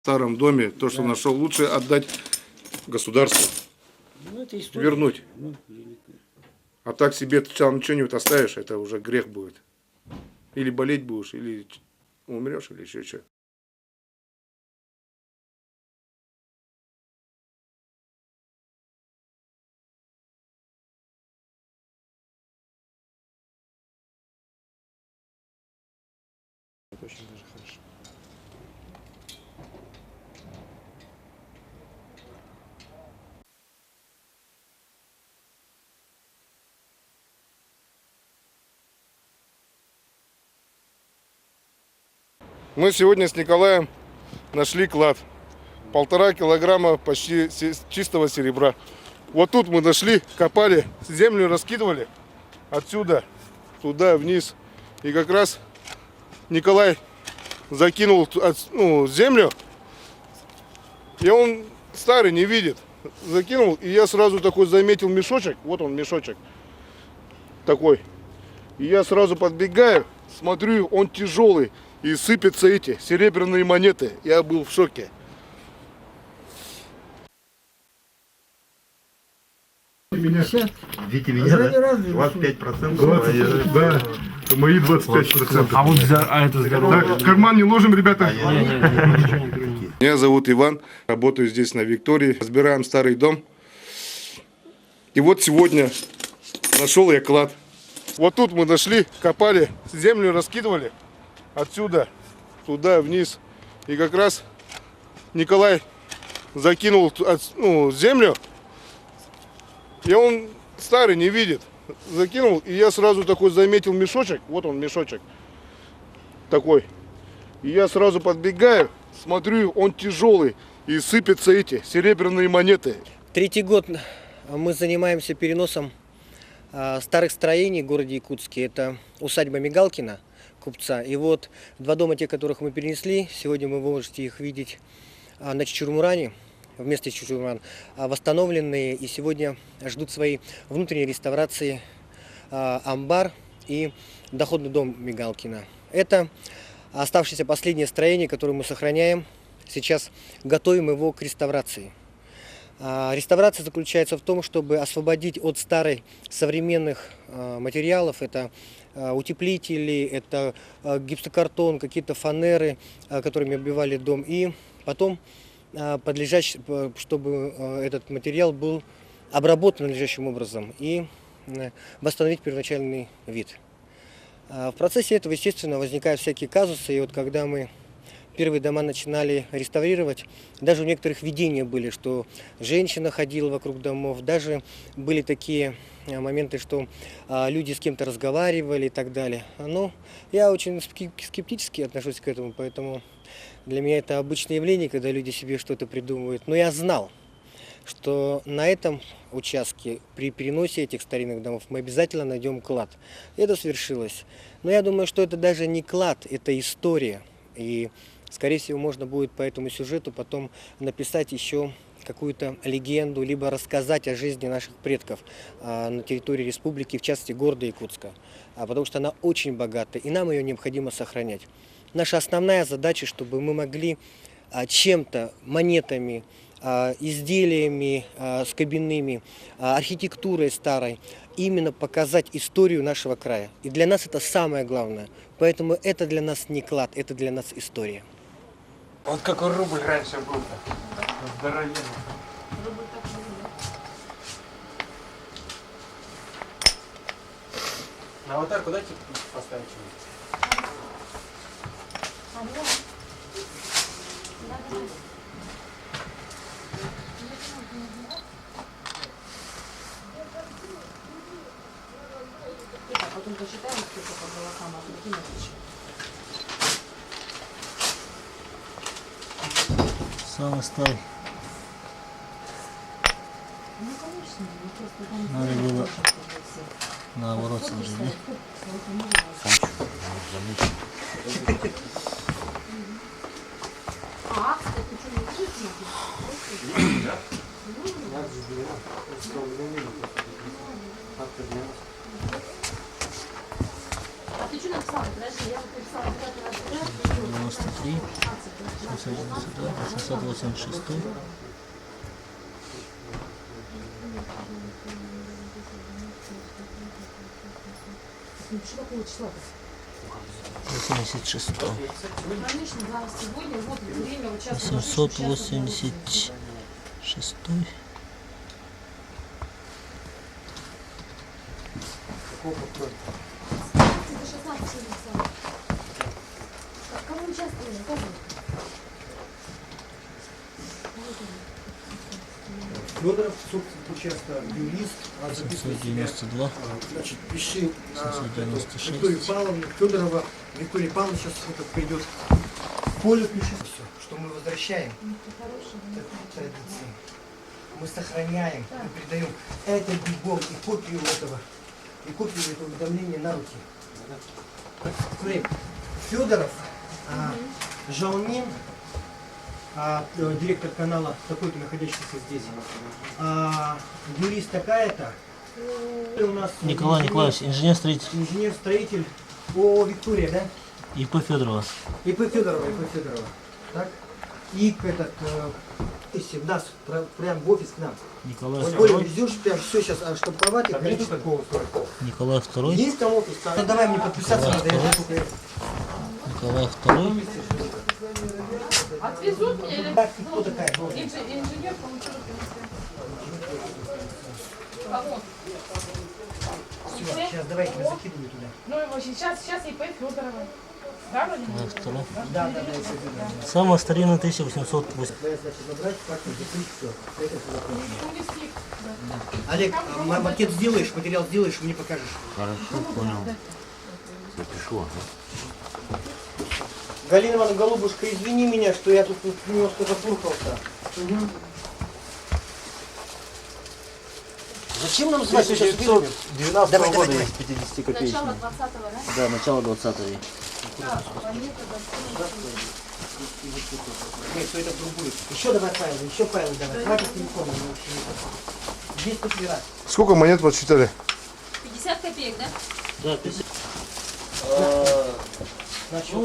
старом доме, то, что нашел, лучше отдать государству, вернуть. А так себе ты там что-нибудь оставишь, это уже грех будет. Или болеть будешь, или умрешь, или еще что. Очень даже хорошо. Мы сегодня с Николаем нашли клад. 1,5 килограмма почти чистого серебра. Вот тут мы нашли, копали, землю раскидывали. Отсюда, туда, вниз. И как раз Николай закинул землю. И он старый, не видит. Закинул, и я сразу такой заметил мешочек. Вот он, мешочек. Такой. И я сразу подбегаю, смотрю, он тяжелый. И сыпятся эти серебряные монеты. Я был в шоке. Видите меня, да? 25%. Да, мои 25%. А вот это здорово. Так, в карман не ложим, ребята. Не. Меня зовут Иван, работаю здесь на Виктории. Разбираем старый дом. И вот сегодня нашел я клад. Вот тут мы нашли, копали, землю раскидывали. Отсюда, туда, вниз. И как раз Николай закинул землю. И он старый, не видит. Закинул, и я сразу такой заметил мешочек. Вот он, мешочек. Такой. И я сразу подбегаю, смотрю, он тяжелый. И сыпятся эти серебряные монеты. Третий год мы занимаемся переносом старых строений в городе Якутске. Это усадьба Мигалкина, купца. И вот два дома, те, которых мы перенесли, сегодня вы можете их видеть на Чичурмуране, вместе с Чичурмуран, восстановленные, и сегодня ждут своей внутренней реставрации амбар и доходный дом Мигалкина. Это оставшееся последнее строение, которое мы сохраняем. Сейчас готовим его к реставрации. Реставрация заключается в том, чтобы освободить от старой современных материалов. Это утеплители, это гипсокартон, какие-то фанеры, которыми оббивали дом. И потом чтобы этот материал был обработан надлежащим образом и восстановить первоначальный вид. В процессе этого, естественно, возникают всякие казусы. И вот когда мы первые дома начинали реставрировать, даже у некоторых видения были, что женщина ходила вокруг домов, даже были такие моменты, что люди с кем-то разговаривали и так далее. Но я очень скептически отношусь к этому, поэтому для меня это обычное явление, когда люди себе что-то придумывают. Но я знал, что на этом участке при переносе этих старинных домов мы обязательно найдем клад. Это свершилось. Но я думаю, что это даже не клад, это история. И, скорее всего, можно будет по этому сюжету потом написать еще какую-то легенду, либо рассказать о жизни наших предков на территории республики, в частности города Якутска. Потому что она очень богата, и нам ее необходимо сохранять. Наша основная задача, чтобы мы могли чем-то, монетами, изделиями скобяными, архитектурой старой, именно показать историю нашего края. И для нас это самое главное. Поэтому это для нас не клад, это для нас история. Вот какой рубль раньше был-то. Здоровенный. На аватарку дайте поставить что-нибудь. А потом посчитаем, сколько по голосам, а какие напишем. Самый старый. Ну, конечно, мы просто там... Надо было наоборот сложить. А, кстати, что, не видите? ты что написала? Подожди, я вот написала 93, 792, 886. Что такого числа-то? 86. Конечно, да, сегодня, вот время, вот сейчас. 886. Это 16 написала. Кому участвовали? Федоров, собственно, часто юрист, а записывает себя. 792. Значит, пиши на 796. Викторию Павловну Федорова. Виктория Павловна сейчас это придет в поле, пишет все, что мы возвращаем традиции. Мы сохраняем, мы передаем это бегом и копию этого уведомления на руки. Смотри, Федоров, Жалмин, директор канала такой-то, находящийся здесь, юрист такая-то, у нас Николай Николаевич, инженер-строитель. инженер-строитель ООО «Виктория», да? ИП Федорова. ИП Федорова. Так? И этот, если в нас, прям в офис к нам. Николай Вот Коля, II. везешь, прям все сейчас штамповать. Там нету такого. Николай II. Есть там офис? Ну, давай мне подписаться надо. Я же только- Николай II. Отвезут меня или Так, ты кто такая? инженер получил? Кого? Все, сейчас давай я тебя закидываю туда. Ну его сейчас ИП Федорова. Да, вроде? Николай II. Да, я закидываю. Самая старинная 1808. Твоя задача забрать, как-то закрыть все. Это все закончено. Унесли. Олег, макет сделаешь, материал сделаешь, мне покажешь. Хорошо, понял. Запишу. Галина Ивановна, голубушка, извини меня, что я тут немножко заплутался. Зачем нам звать сейчас? 1919 Давай, года давай. есть 50 копеечный. Начало 20-го, да? Да, начало 20-го. Нет, то это другое. Еще давай файлы, еще файлы давай. Хватит телефона, мне вообще не хватит. Здесь тут лира. Сколько монет подсчитали? 50 копеек, да? Да, 50. Значит,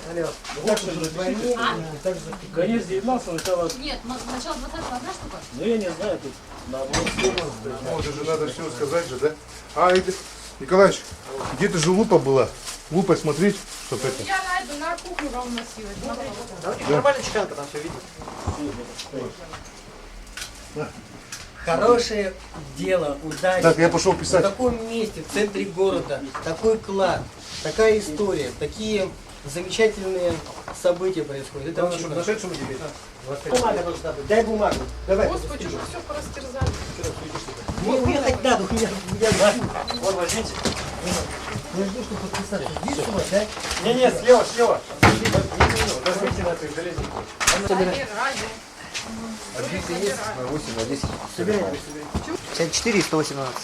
алло. Так что вдвойне, так же. Конец 19 начало. Нет, начало 20-го одна штука. Ну я не знаю, тут наоборот. Вот, это же надо все сказать же, да? Николаевич, где-то же лупа была. Лупой смотреть, чтобы это... Я на кухню вам носила. Смотрите. Да, у тебя нормальная чеканка, там все видно. Хорошее дело, удача. Так, я пошел В писать. таком месте, в центре города, такой клад, такая история, такие замечательные события происходят. Это очень хорошо. Бумага должна быть. Дай бумагу. Давай. Господи, что все порастерзали. Мне хоть надо, у меня Вот, возьмите. я жду, чтобы подписаться. Здесь у вас, да? Не-не, слева. Возьмите на эту железку. Собирай. 54 и 118.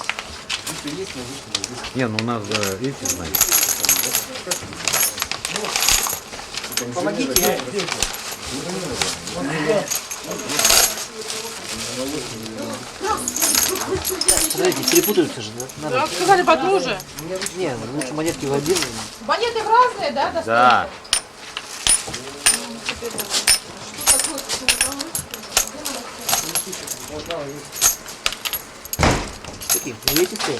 Не, ну у нас эти знаете. Помогите, я сделаю. Смотрите, перепутаются же, да? Надо. Сказали подруже. Не, лучше монетки в один. Монеты разные, да? Да. Такие, увесистые.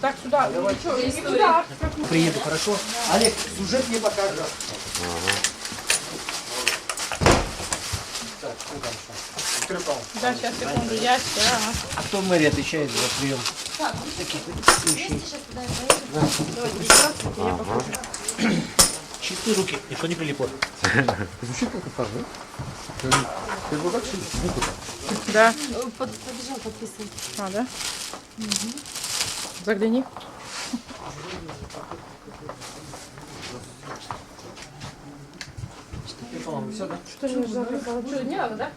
Так, сюда. Не туда. Приеду, хорошо? Олег, сюжет мне покажешь. Да, сейчас, секунду, я сейчас. А кто в мэрии отвечает за прием? Чистые руки, никто не прилипот. Да. Побежал подписывать. А, да? Загляни. Что не надо, да?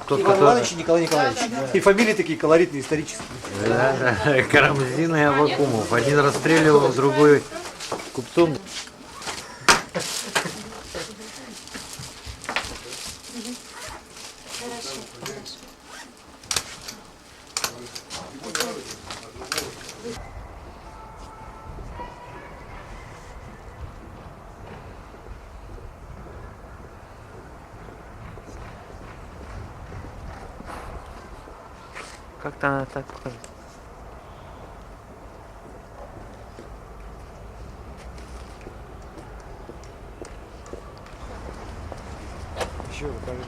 Тот, Иван который... Иванович и Николай Николаевич. И фамилии такие колоритные, исторические. Да, да. Карамзин и Аввакумов. Один расстреливал, другой купцом. Как-то она так похожа. Еще покажи.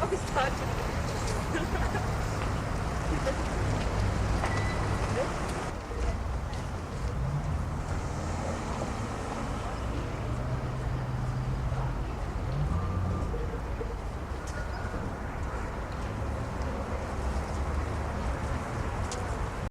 Кстати.